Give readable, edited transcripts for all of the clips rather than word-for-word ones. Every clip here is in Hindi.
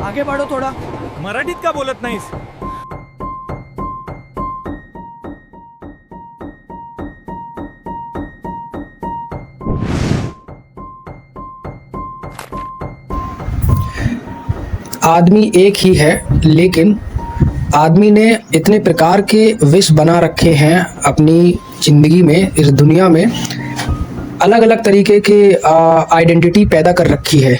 आगे बढ़ो थोड़ा। मराठीत का बोलत नाहीस? आदमी एक ही है, लेकिन आदमी ने इतने प्रकार के विष बना रखे हैं अपनी ज़िंदगी में, इस दुनिया में अलग अलग तरीके के आइडेंटिटी पैदा कर रखी है।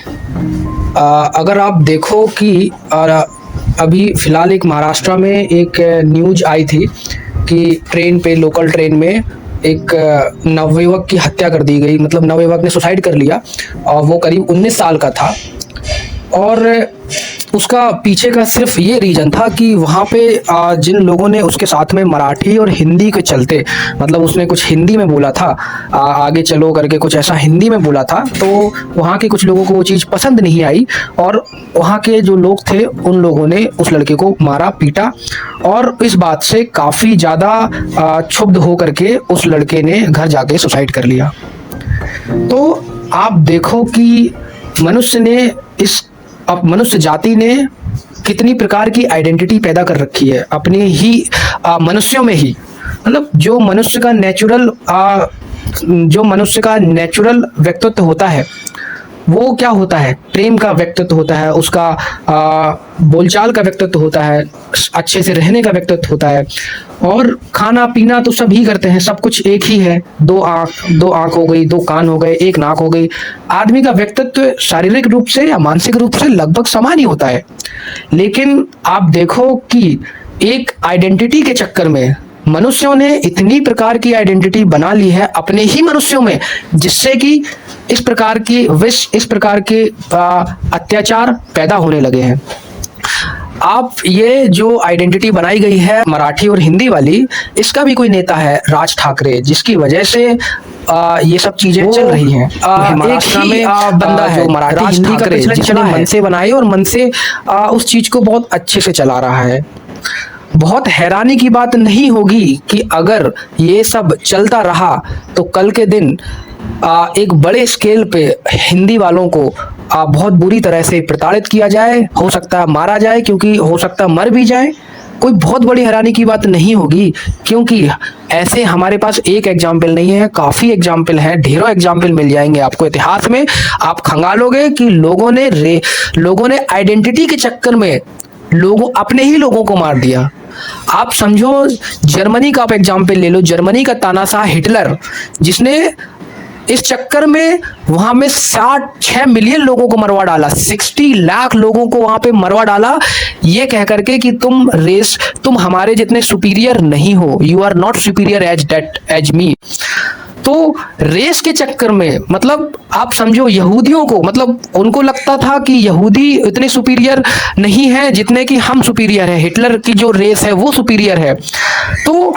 अगर आप देखो कि अभी फ़िलहाल एक महाराष्ट्र में एक न्यूज़ आई थी कि ट्रेन पे, लोकल ट्रेन में एक नवयुवक की हत्या कर दी गई। मतलब नवयुवक ने सुसाइड कर लिया और वो करीब 19 साल का था। और उसका पीछे का सिर्फ ये रीज़न था कि वहाँ पे जिन लोगों ने उसके साथ में मराठी और हिंदी के चलते, मतलब उसने कुछ हिंदी में बोला था, आगे चलो करके कुछ ऐसा हिंदी में बोला था, तो वहाँ के कुछ लोगों को वो चीज़ पसंद नहीं आई और वहाँ के जो लोग थे उन लोगों ने उस लड़के को मारा, पीटा। और इस बात से काफ़ी ज़्यादा क्षुब्ध हो करके उस लड़के ने घर जाके सुसाइड कर लिया। तो आप देखो कि मनुष्य जाति ने कितनी प्रकार की आइडेंटिटी पैदा कर रखी है अपने ही मनुष्यों में ही। मतलब जो मनुष्य का नेचुरल व्यक्तित्व होता है वो क्या होता है, प्रेम का व्यक्तित्व होता है, उसका बोलचाल का व्यक्तित्व होता है, अच्छे से रहने का व्यक्तित्व होता है। और खाना पीना तो सभी करते हैं, सब कुछ एक ही है। दो आंख हो गई, दो कान हो गए, एक नाक हो गई। आदमी का व्यक्तित्व शारीरिक रूप से या मानसिक रूप से लगभग समान ही होता है। लेकिन आप देखो कि एक आइडेंटिटी के चक्कर में मनुष्यों ने इतनी प्रकार की आइडेंटिटी बना ली है अपने ही मनुष्यों में, जिससे कि इस प्रकार के अत्याचार पैदा होने लगे हैं। आप ये जो आइडेंटिटी बनाई गई है मराठी और हिंदी वाली, इसका भी कोई नेता है राज ठाकरे, जिसकी वजह से ये सब चीजें चल रही हैं। महाराष्ट्र में बंदा है जो मराठी हिंदी का जिसने मन से बनाई और मन से उस चीज को बहुत अच्छे से चला रहा है। बहुत हैरानी की बात नहीं होगी कि अगर ये सब चलता रहा तो कल के दिन एक बड़े स्केल पे हिंदी वालों को बहुत बुरी तरह से प्रताड़ित किया जाए, हो सकता है मारा जाए, क्योंकि हो सकता है मर भी जाए। कोई बहुत बड़ी हैरानी की बात नहीं होगी, क्योंकि ऐसे हमारे पास एक एग्जाम्पल नहीं है, काफ़ी एग्जाम्पल हैं, ढेरों एग्जाम्पल मिल जाएंगे आपको इतिहास में। आप खंगालोगे कि लोगों ने आइडेंटिटी के चक्कर में अपने ही लोगों को मार दिया। आप समझो, जर्मनी का आप एग्जाम्पल ले लो, जर्मनी का तानाशाह हिटलर, जिसने इस चक्कर में वहां में 6 मिलियन लोगों को मरवा डाला, 60 लाख लोगों को वहां पे मरवा डाला, ये कह करके कि तुम हमारे जितने सुपीरियर नहीं हो, you are not superior as me. तो रेस के चक्कर में, मतलब आप समझो यहूदियों को, मतलब उनको लगता था कि यहूदी इतने सुपीरियर नहीं है जितने कि हम सुपीरियर है, हिटलर की जो रेस है वो सुपीरियर है। तो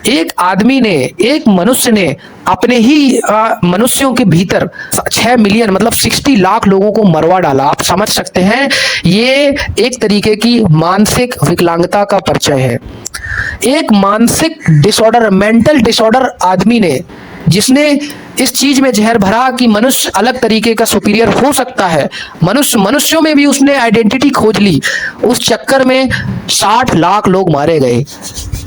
एक आदमी ने, एक मनुष्य ने अपने ही मनुष्यों के भीतर 6 मिलियन मतलब 60 लाख लोगों को मरवा डाला। आप समझ सकते हैं, ये एक तरीके की मानसिक विकलांगता का परिचय है। एक मानसिक डिसऑर्डर, मेंटल डिसऑर्डर आदमी ने, जिसने इस चीज में जहर भरा कि मनुष्य अलग तरीके का सुपीरियर हो सकता है, मनुष्यों में भी उसने आइडेंटिटी खोज ली। उस चक्कर में 60 लाख लोग मारे गए।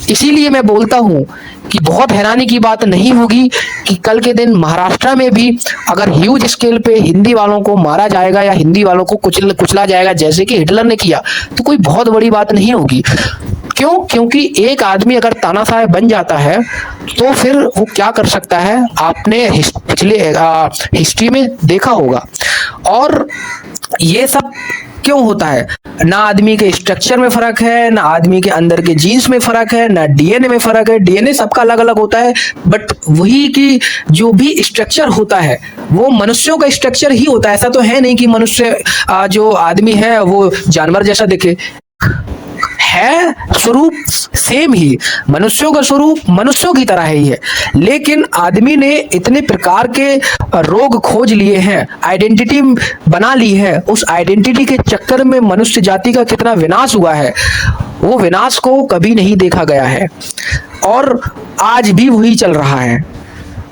इसीलिए मैं बोलता हूं कि बहुत हैरानी की बात नहीं होगी कि कल के दिन महाराष्ट्र में भी अगर ह्यूज स्केल पे हिंदी वालों को मारा जाएगा या हिंदी वालों को कुचला जाएगा जैसे कि हिटलर ने किया, तो कोई बहुत बड़ी बात नहीं होगी। क्यों? क्योंकि एक आदमी अगर तानाशाह बन जाता है तो फिर वो क्या कर सकता है, आपने पिछले हिस्ट्री में देखा होगा। और ये सब क्यों होता है? ना आदमी के स्ट्रक्चर में फर्क है, ना आदमी के अंदर के जीन्स में फर्क है, ना डीएनए में फर्क है। डीएनए सबका अलग अलग होता है, बट वही कि जो भी स्ट्रक्चर होता है वो मनुष्यों का स्ट्रक्चर ही होता है। ऐसा तो है नहीं कि मनुष्य जो आदमी है वो जानवर जैसा दिखे, है स्वरूप सेम ही, मनुष्यों का स्वरूप मनुष्यों की तरह ही है। लेकिन आदमी ने इतने प्रकार के रोग खोज लिए हैं, आइडेंटिटी बना ली है, उस आइडेंटिटी के चक्कर में मनुष्य जाति का कितना विनाश हुआ है, वो विनाश को कभी नहीं देखा गया है और आज भी वही चल रहा है।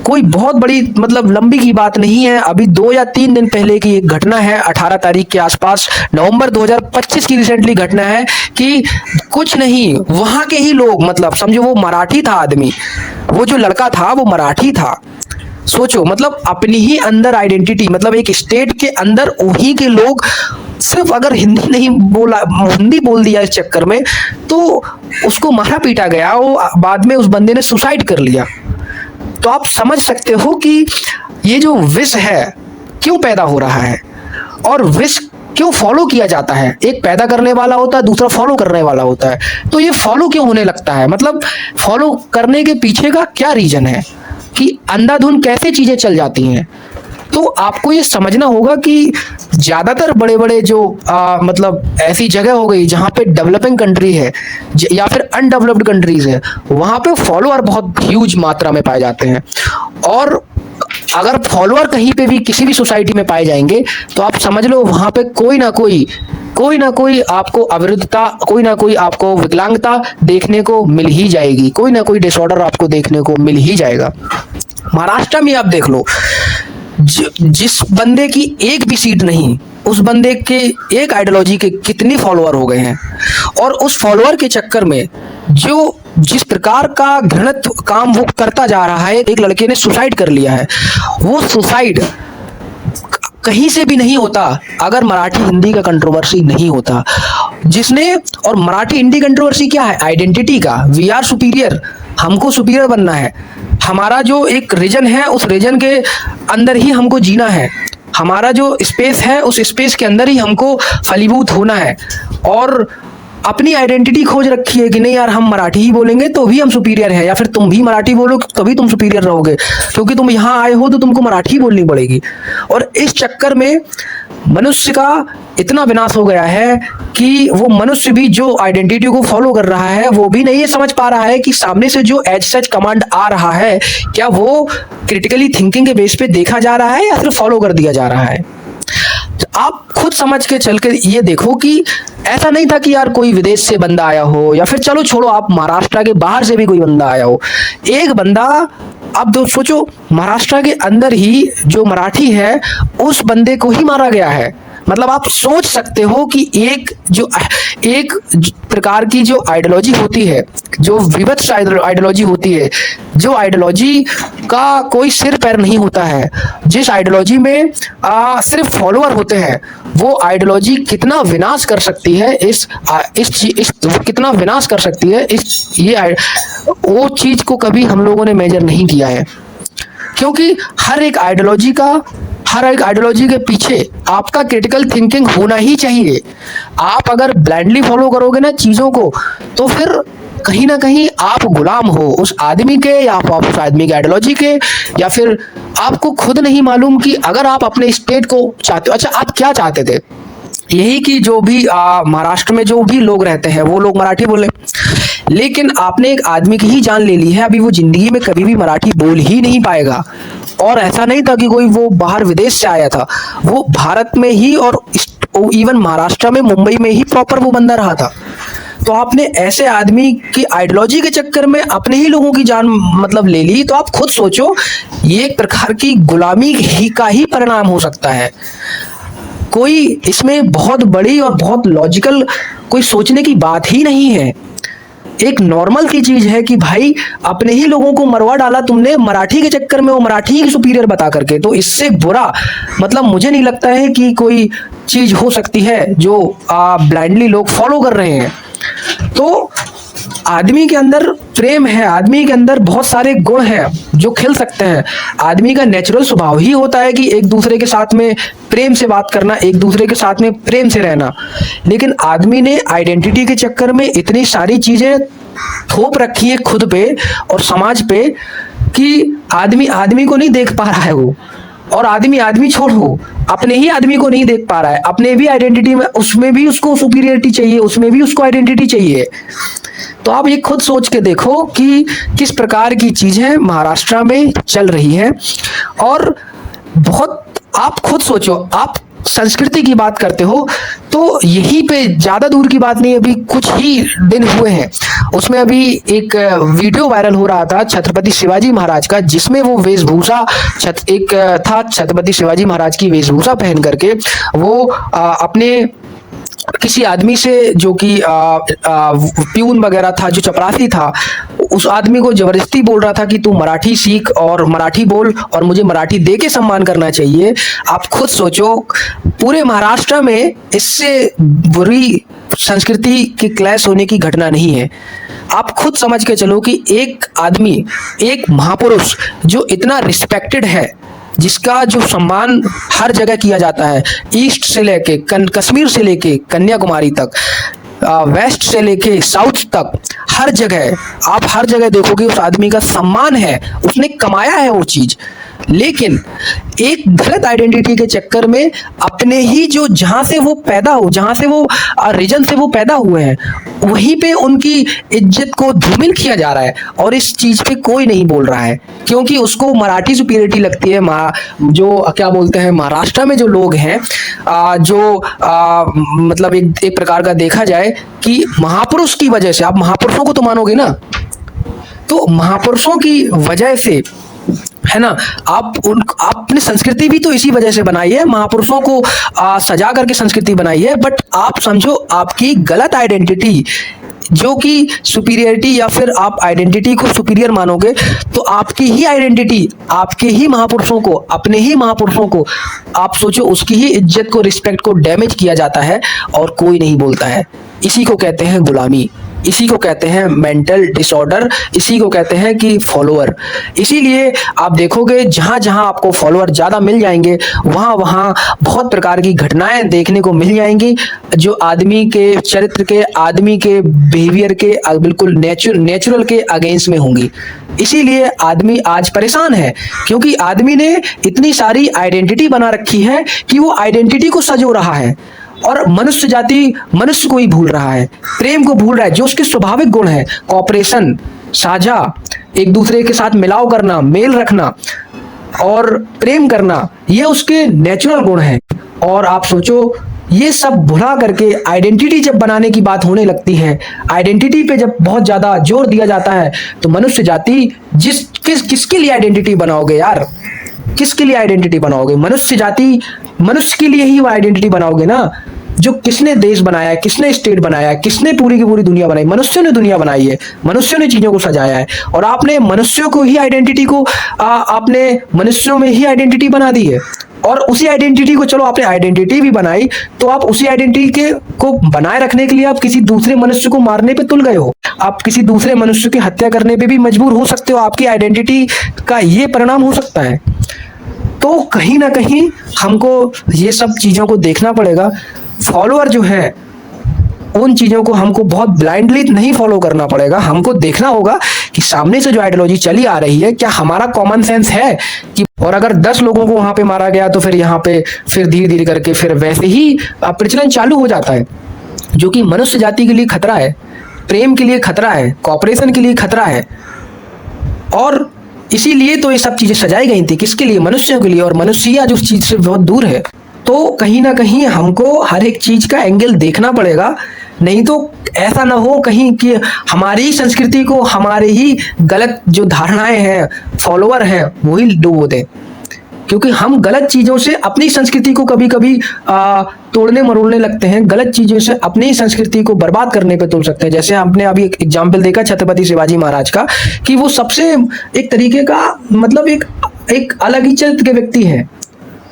कोई बहुत बड़ी मतलब लंबी की बात नहीं है, अभी 2 या 3 दिन पहले की एक घटना है, 18 तारीख के आसपास, नवंबर 2025 की रिसेंटली घटना है कि कुछ नहीं, वहां के ही लोग, मतलब समझो वो मराठी था आदमी, वो जो लड़का था वो मराठी था। सोचो, मतलब अपनी ही अंदर आइडेंटिटी, मतलब एक स्टेट के अंदर वही के लोग सिर्फ अगर हिंदी नहीं बोला, हिंदी बोल दिया इस चक्कर में, तो उसको मारा पीटा गया, वो बाद में उस बंदे ने सुसाइड कर लिया। तो आप समझ सकते हो कि ये जो विष है क्यों पैदा हो रहा है और विष क्यों फॉलो किया जाता है। एक पैदा करने वाला होता है, दूसरा फॉलो करने वाला होता है, तो ये फॉलो क्यों होने लगता है, मतलब फॉलो करने के पीछे का क्या रीजन है कि अंधाधुंध कैसे चीजें चल जाती हैं। तो आपको ये समझना होगा कि ज्यादातर बड़े बड़े जो मतलब ऐसी जगह हो गई जहाँ पे डेवलपिंग कंट्री है या फिर अनडेवलप्ड कंट्रीज है, वहाँ पे फॉलोअर बहुत ह्यूज मात्रा में पाए जाते हैं। और अगर फॉलोअर कहीं पे भी किसी भी सोसाइटी में पाए जाएंगे तो आप समझ लो वहाँ पे कोई ना कोई आपको अविरुद्धता, कोई ना कोई आपको विकलांगता देखने को मिल ही जाएगी, कोई ना कोई डिसऑर्डर आपको देखने को मिल ही जाएगा। महाराष्ट्र में आप देख लो, जिस बंदे की एक भी सीट नहीं, उस बंदे के एक आइडियोलॉजी के कितने फॉलोअर हो गए हैं। और उस फॉलोअर के चक्कर में जो जिस प्रकार का घृणित काम वो करता जा रहा है, एक लड़के ने सुसाइड कर लिया है, वो सुसाइड कहीं से भी नहीं होता अगर मराठी हिंदी का कंट्रोवर्सी नहीं होता। जिसने, और मराठी हिंदी कंट्रोवर्सी क्या है, आइडेंटिटी का, वी आर सुपीरियर, हमको सुपीरियर बनना है, हमारा जो एक रीजन है उस रीजन के अंदर ही हमको जीना है, हमारा जो स्पेस है उस स्पेस के अंदर ही हमको फलीभूत होना है। और अपनी आइडेंटिटी खोज रखी है कि नहीं यार हम मराठी ही बोलेंगे तो भी हम सुपीरियर हैं, या फिर तुम भी मराठी बोलो तभी तुम सुपीरियर रहोगे, क्योंकि तुम यहाँ आए हो तो तुमको मराठी बोलनी पड़ेगी। और इस चक्कर में मनुष्य का इतना विनाश हो गया है कि वो मनुष्य भी जो आइडेंटिटी को फॉलो कर रहा है वो भी नहीं समझ पा रहा है कि सामने से जो एज सच कमांड आ रहा है क्या वो क्रिटिकली थिंकिंग के बेस पे देखा जा रहा है या फिर फॉलो कर दिया जा रहा है। तो आप खुद समझ के चल के ये देखो कि ऐसा नहीं था कि यार कोई विदेश से बंदा आया हो, या फिर चलो छोड़ो आप महाराष्ट्र के बाहर से भी कोई बंदा आया हो, एक बंदा, आप दो सोचो महाराष्ट्र के अंदर ही जो मराठी है उस बंदे को ही मारा गया है। मतलब आप सोच सकते हो कि एक प्रकार की जो आइडियोलॉजी होती है, जो विवत्स आइडियोलॉजी होती है, जो आइडियोलॉजी का कोई सिर पैर नहीं होता है, जिस आइडियोलॉजी में सिर्फ फॉलोअर होते हैं, वो आइडियोलॉजी कितना विनाश कर सकती है, कितना विनाश कर सकती है वो चीज को कभी हम लोगों ने मेजर नहीं किया है। क्योंकि हर एक आइडियोलॉजी के पीछे आपका क्रिटिकल थिंकिंग होना ही चाहिए। आप अगर ब्लाइंडली फॉलो करोगे ना चीजों को तो फिर कहीं ना कहीं आप गुलाम हो उस आदमी के, या आप उस आदमी के आइडियोलॉजी के, या फिर आपको खुद नहीं मालूम कि अगर आप अपने स्टेट को चाहते हो, अच्छा आप क्या चाहते थे, यही कि जो भी महाराष्ट्र में जो भी लोग रहते हैं वो लोग मराठी बोले, लेकिन आपने एक आदमी की ही जान ले ली है, अभी वो जिंदगी में कभी भी मराठी बोल ही नहीं पाएगा। और ऐसा नहीं था कि कोई वो बाहर विदेश से आया था, वो भारत में ही और इवन महाराष्ट्र में, मुंबई में ही प्रॉपर वो बंदा रहा था। तो आपने ऐसे आदमी की आइडियोलॉजी के चक्कर में अपने ही लोगों की जान मतलब ले ली, तो आप खुद सोचो ये एक प्रकार की गुलामी का ही परिणाम हो सकता है। कोई इसमें बहुत बड़ी और बहुत लॉजिकल कोई सोचने की बात ही नहीं है। एक नॉर्मल सी चीज है कि भाई अपने ही लोगों को मरवा डाला तुमने मराठी के चक्कर में, वो मराठी ही सुपीरियर बता करके, तो इससे बुरा मतलब मुझे नहीं लगता है कि कोई चीज हो सकती है जो ब्लाइंडली लोग फॉलो कर रहे हैं। तो आदमी के अंदर प्रेम है, आदमी के अंदर बहुत सारे गुण हैं जो खिल सकते हैं। आदमी का नेचुरल स्वभाव ही होता है कि एक दूसरे के साथ में प्रेम से बात करना, एक दूसरे के साथ में प्रेम से रहना। लेकिन आदमी ने आइडेंटिटी के चक्कर में इतनी सारी चीजें थोप रखी है खुद पे और समाज पे कि आदमी को नहीं देख पा रहा है वो। और आदमी छोड़ो, अपने ही आदमी को नहीं देख पा रहा है, अपने भी आइडेंटिटी में, उसमें भी उसको सुपीरियरिटी चाहिए, उसमें भी उसको आइडेंटिटी चाहिए। तो आप ये खुद सोच के देखो कि किस प्रकार की चीजें महाराष्ट्र में चल रही है। और बहुत आप खुद सोचो, आप संस्कृति की बात करते हो तो यहीं पे ज्यादा दूर की बात नहीं, अभी कुछ ही दिन हुए हैं उसमें अभी एक वीडियो वायरल हो रहा था छत्रपति शिवाजी महाराज का, जिसमें वो वेशभूषा था छत्रपति शिवाजी महाराज की वेशभूषा पहन करके वो अपने किसी आदमी से, जो कि प्यून वगैरह था, जो चपरासी था, उस आदमी को जबरदस्ती बोल रहा था कि तू मराठी सीख और मराठी बोल और मुझे मराठी दे के सम्मान करना चाहिए। आप खुद सोचो, पूरे महाराष्ट्र में इससे बुरी संस्कृति की क्लैश होने की घटना नहीं है। आप खुद समझ के चलो कि एक आदमी, एक महापुरुष जो इतना रिस्पेक्टेड है, जिसका जो सम्मान हर जगह किया जाता है, ईस्ट से लेके कश्मीर से लेके कन्याकुमारी तक, वेस्ट से लेके साउथ तक, हर जगह आप हर जगह देखोगे उस आदमी का सम्मान है, उसने कमाया है वो चीज। लेकिन एक गलत आइडेंटिटी के चक्कर में अपने ही जो जहां से वो पैदा हो, जहां से वो रीजन से वो पैदा हुए हैं, वहीं पे उनकी इज्जत को धूमिल किया जा रहा है और इस चीज पे कोई नहीं बोल रहा है, क्योंकि उसको मराठी सुपीरियरिटी लगती है। जो क्या बोलते हैं, महाराष्ट्र में जो लोग हैं, मतलब एक प्रकार का देखा जाए कि महापुरुष की वजह से, आप महापुरुषों को तो मानोगे ना, तो महापुरुषों की वजह से, है ना, आपने संस्कृति भी तो इसी वजह से बनाई है, महापुरुषों को सजा करके संस्कृति बनाई है। बट आप समझो, आपकी गलत आइडेंटिटी, जो कि सुपीरियरिटी, या फिर आप आइडेंटिटी को सुपीरियर मानोगे, तो आपकी ही आइडेंटिटी, आपके ही महापुरुषों को, अपने ही महापुरुषों को, आप सोचो, उसकी ही इज्जत को, रिस्पेक्ट को डैमेज किया जाता है और कोई नहीं बोलता है। इसी को कहते हैं गुलामी, इसी को कहते हैं मेंटल डिसऑर्डर, इसी को कहते हैं कि फॉलोअर। इसीलिए आप देखोगे जहां जहां आपको फॉलोअर ज्यादा मिल जाएंगे, वहां वहां बहुत प्रकार की घटनाएं देखने को मिल जाएंगी, जो आदमी के चरित्र के, आदमी के बिहेवियर के बिल्कुल नेचुरल के अगेंस्ट में होंगी। इसीलिए आदमी आज परेशान है, क्योंकि आदमी ने इतनी सारी आइडेंटिटी बना रखी है कि वो आइडेंटिटी को सजो रहा है और मनुष्य जाति, मनुष्य को ही भूल रहा है, प्रेम को भूल रहा है, जो उसके स्वाभाविक गुण है, कॉपरेशन, साझा, एक दूसरे के साथ मिलाव करना, मेल रखना और प्रेम करना, ये उसके नेचुरल गुण हैं। और आप सोचो, ये सब भुला करके आइडेंटिटी जब बनाने की बात होने लगती है, आइडेंटिटी पे जब बहुत ज्यादा जोर दिया जाता है, तो मनुष्य जाति किसके लिए आइडेंटिटी बनाओगे यार? किसके लिए आइडेंटिटी बनाओगे? मनुष्य जाति, मनुष्य के लिए ही वो आइडेंटिटी बनाओगे ना। जो किसने देश बनाया है, किसने स्टेट बनाया है, किसने पूरी की पूरी दुनिया बनाई? मनुष्यों ने दुनिया बनाई है, मनुष्यों ने चीजों को सजाया है, और आपने मनुष्यों को ही आइडेंटिटी को आपने मनुष्यों में ही आइडेंटिटी बना दी है। और उसी आइडेंटिटी को, चलो आपने आइडेंटिटी भी बनाई, तो आप उसी आइडेंटिटी को बनाए रखने के लिए आप किसी दूसरे मनुष्य को मारने पे तुल गए हो, आप किसी दूसरे मनुष्य की हत्या करने पे भी मजबूर हो सकते हो। आपकी आइडेंटिटी का ये परिणाम हो सकता है। तो कहीं ना कहीं हमको ये सब चीजों को देखना पड़ेगा। फॉलोअर जो है, उन चीजों को हमको बहुत ब्लाइंडली नहीं फॉलो करना पड़ेगा। हमको देखना होगा कि सामने से जो आइडियोलॉजी चली आ रही है, क्या हमारा कॉमन सेंस है कि, और अगर 10 लोगों को वहां पे मारा गया, तो फिर यहाँ पे फिर धीरे धीरे करके फिर वैसे ही प्रचलन चालू हो जाता है, जो कि मनुष्य जाति के लिए खतरा है, प्रेम के लिए खतरा है, कॉपरेशन के लिए खतरा है। और इसीलिए तो ये सब चीजें सजाई गई थी, किसके लिए? मनुष्यों के लिए। और मनुष्य आज उस चीज से बहुत दूर है। तो कहीं ना कहीं हमको हर एक चीज का एंगल देखना पड़ेगा, नहीं तो ऐसा ना हो कहीं कि हमारी ही संस्कृति को, हमारे ही गलत जो धारणाएं हैं, फॉलोअर हैं, वही डुबो दें। क्योंकि हम गलत चीजों से अपनी संस्कृति को कभी कभी तोड़ने मरोड़ने लगते हैं, गलत चीजों से अपनी संस्कृति को बर्बाद करने पे तुल सकते हैं। जैसे हमने अभी एक एग्जाम्पल देखा छत्रपति शिवाजी महाराज का, कि वो सबसे एक तरीके का, मतलब एक अलग ही चरित्र के व्यक्ति हैं,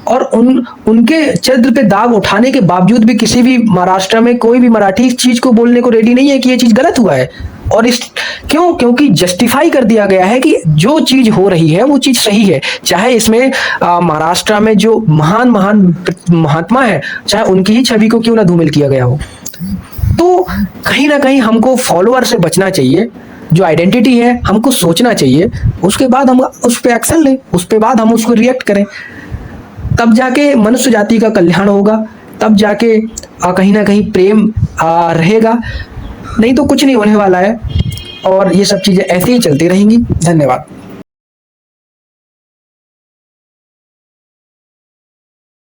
और उनके चरित्र पे दाग उठाने के बावजूद भी किसी भी महाराष्ट्र में कोई भी मराठी इस चीज को बोलने को रेडी नहीं है कि ये चीज गलत हुआ है। और क्योंकि जस्टिफाई कर दिया गया है कि जो चीज हो रही है वो चीज सही है, चाहे इसमें महाराष्ट्र में जो महान महात्मा है, चाहे उनकी ही छवि को क्यों ना धूमिल किया गया हो। तो कहीं ना कहीं हमको फॉलोअर से बचना चाहिए। जो आइडेंटिटी है हमको सोचना चाहिए, उसके बाद हम उस पर एक्शन लें, उसके बाद हम उसको रिएक्ट करें, तब जाके मनुष्य जाति का कल्याण होगा, तब जाके कहीं ना कहीं प्रेम रहेगा। नहीं तो कुछ नहीं होने वाला है, और ये सब चीजें ऐसे ही चलती रहेंगी। धन्यवाद।